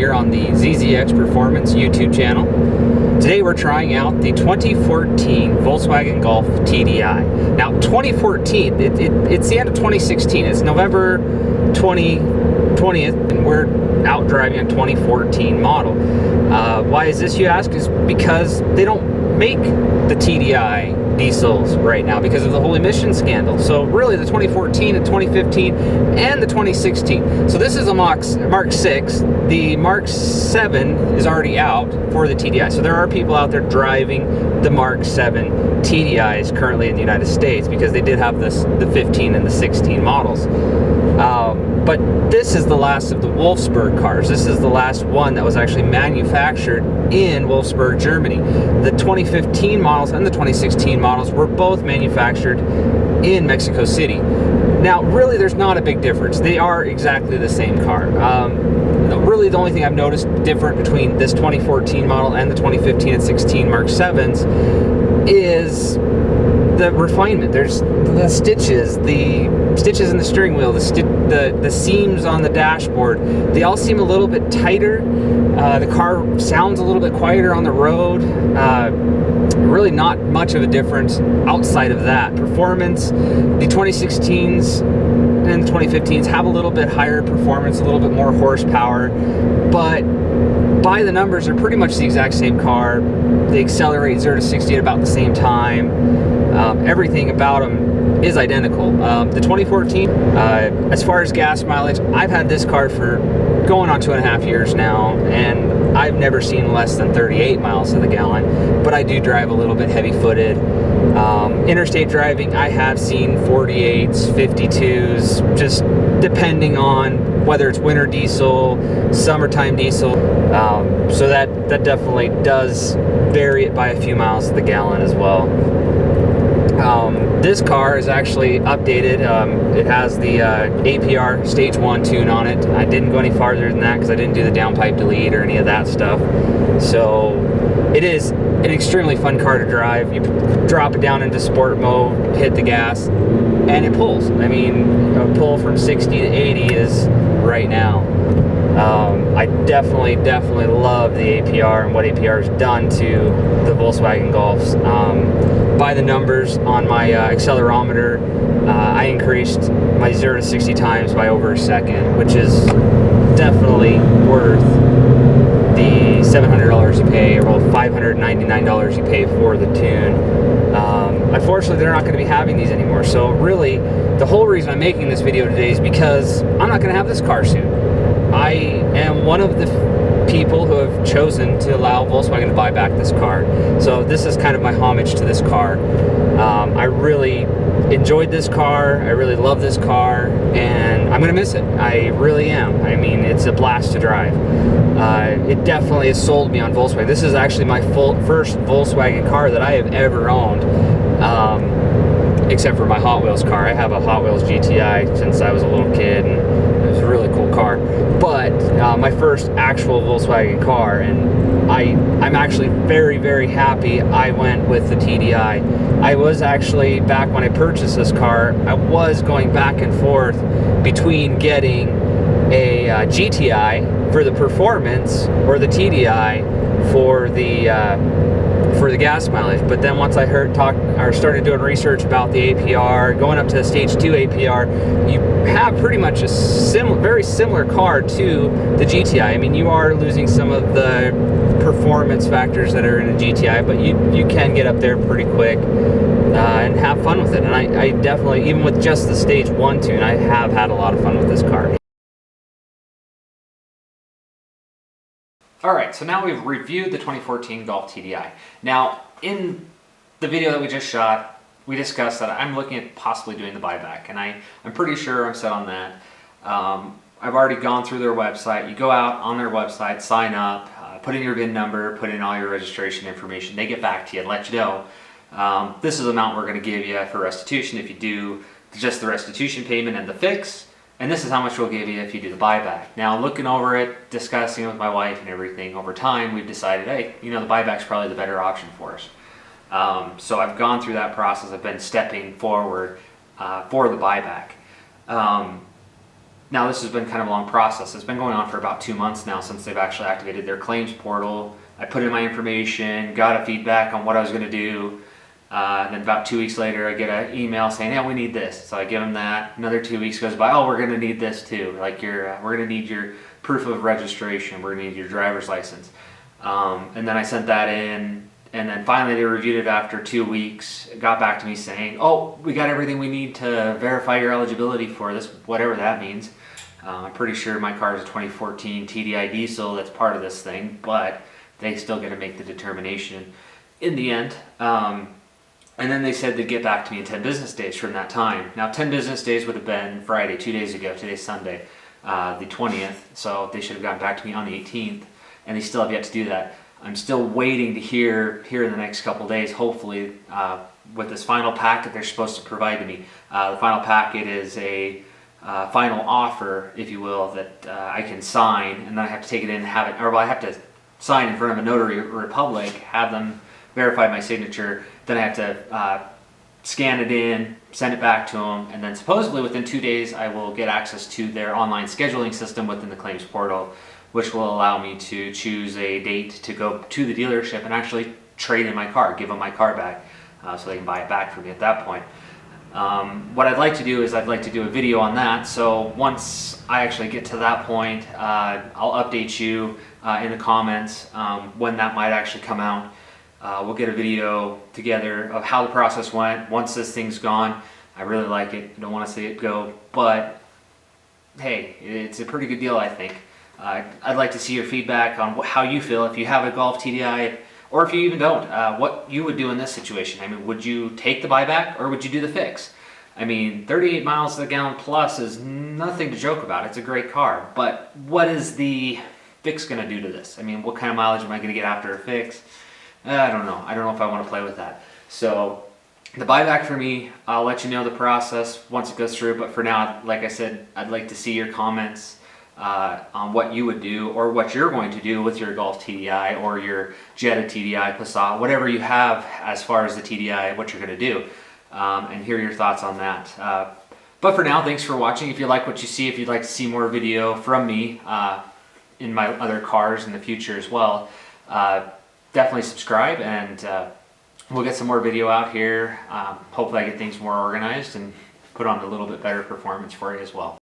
here on the ZZX Performance YouTube channel. Today we're trying out the 2014 Volkswagen Golf TDI. Now 2014, it's the end of 2016. It's November 20th, and we're out driving a 2014 model. Why is this, you ask? Is because they don't make the TDI diesels right now because of the whole emission scandal. So really the 2014 and 2015 and the 2016. So this is a Mark 6. The Mark 7 is already out for the TDI. So there are people out there driving the Mark 7 TDIs currently in the United States because they did have the 15 and the 16 models. But this is the last of the Wolfsburg cars. This is the last one that was actually manufactured in Wolfsburg, Germany. The 2015 models and the 2016 models were both manufactured in Mexico City. Now, really, there's not a big difference. They are exactly the same car. Really, the only thing I've noticed different between this 2014 model and the 2015 and 16 Mark 7s is the refinement. There's the stitches in the steering wheel, the seams on the dashboard. They all seem a little bit tighter. The car sounds a little bit quieter on the road. Really not much of a difference outside of that. Performance, the 2016s and the 2015s have a little bit higher performance, a little bit more horsepower, but by the numbers, they're pretty much the exact same car. They accelerate 0 to 60 at about the same time. Everything about them is identical. The 2014, as far as gas mileage, I've had this car for going on 2.5 years now, and I've never seen less than 38 miles to the gallon, but I do drive a little bit heavy-footed. Interstate driving, I have seen 48s, 52s, just depending on whether it's winter diesel, summertime diesel. So that definitely does vary it by a few miles to the gallon as well. This car is actually updated. It has the APR Stage 1 tune on it. I didn't go any farther than that because I didn't do the downpipe delete or any of that stuff. So it is an extremely fun car to drive. You drop it down into sport mode, hit the gas, and it pulls. I mean, a pull from 60 to 80 is right now. I definitely love the APR and what APR has done to the Volkswagen Golfs. By the numbers on my accelerometer, I increased my 0 to 60 times by over a second, which is definitely worth the $700 you pay, or well, $599 you pay for the tune. Unfortunately, they're not going to be having these anymore. So really, the whole reason I'm making this video today is because I'm not going to have this car soon. I am one of the people who have chosen to allow Volkswagen to buy back this car. So this is kind of my homage to this car. I really enjoyed this car. I really love this car, and I'm going to miss it. I really am. I mean, it's a blast to drive. It definitely has sold me on Volkswagen. This is actually my first Volkswagen car that I have ever owned, except for my Hot Wheels car. I have a Hot Wheels GTI since I was a little kid, and it was a really cool car. But my first actual Volkswagen car, and I'm actually very happy I went with the TDI. I was actually, back when I purchased this car, I was going back and forth between getting a GTI for the performance or the TDI for the gas mileage. But then once I started doing research about the APR, going up to the Stage 2 APR, you have pretty much a very similar car to the GTI. I mean, you are losing some of the performance factors that are in a GTI, but you can get up there pretty quick and have fun with it. And I definitely, even with just the Stage 1 tune, I have had a lot of fun with this car. Alright, so now we've reviewed the 2014 Golf TDI. Now, in the video that we just shot, we discussed that I'm looking at possibly doing the buyback, and I'm pretty sure I'm set on that. I've already gone through their website. You go out on their website, sign up, put in your VIN number, put in all your registration information. They get back to you and let you know, this is the amount we're going to give you for restitution if you do just the restitution payment and the fix. And this is how much we'll give you if you do the buyback. Now, looking over it, discussing it with my wife and everything, over time, we've decided, hey, you know, the buyback's probably the better option for us. So I've gone through that process. I've been stepping forward for the buyback. Now this has been kind of a long process. It's been going on for about 2 months now since they've actually activated their claims portal. I put in my information, got a feedback on what I was going to do. Then about 2 weeks later, I get an email saying, "Yeah, we need this." So I give them that. Another 2 weeks goes by. "Oh, we're going to need this too. Like we're going to need your proof of registration. We're going to need your driver's license." And then I sent that in, and then finally they reviewed it after 2 weeks. Got back to me saying, "Oh, we got everything we need to verify your eligibility for this, whatever that means." I'm pretty sure my car is a 2014 TDI diesel that's part of this thing, but they still got to make the determination in the end. And then they said they'd get back to me in 10 business days from that time. Now 10 business days would have been Friday, 2 days ago. Today's Sunday, the 20th. So they should have gotten back to me on the 18th, and they still have yet to do that. I'm still waiting to hear here in the next couple days, hopefully, with this final packet they're supposed to provide to me. The final packet is a final offer, if you will, that I can sign, and then I have to take it in and have it, or well, I have to sign in front of a notary republic, have them verify my signature, then I have to scan it in, send it back to them, and then supposedly within 2 days I will get access to their online scheduling system within the claims portal, which will allow me to choose a date to go to the dealership and actually trade in my car, give them my car back, so they can buy it back from me at that point. What I'd like to do is I'd like to do a video on that, so once I actually get to that point, I'll update you in the comments when that might actually come out. We'll get a video together of how the process went once this thing's gone. I really like it. I don't want to see it go, but hey, it's a pretty good deal, I think. I'd like to see your feedback on how you feel if you have a Golf TDI, or if you even don't, what you would do in this situation. I mean, would you take the buyback or would you do the fix? I mean, 38 miles to the gallon plus is nothing to joke about. It's a great car, but what is the fix going to do to this? I mean, what kind of mileage am I going to get after a fix? I don't know. I don't know if I want to play with that. So the buyback for me, I'll let you know the process once it goes through. But for now, like I said, I'd like to see your comments on what you would do or what you're going to do with your Golf TDI or your Jetta TDI, Passat, whatever you have as far as the TDI, what you're going to do, and hear your thoughts on that. But for now, thanks for watching. If you like what you see, if you'd like to see more video from me in my other cars in the future as well, definitely subscribe, and we'll get some more video out here. Hopefully I get things more organized and put on a little bit better performance for you as well.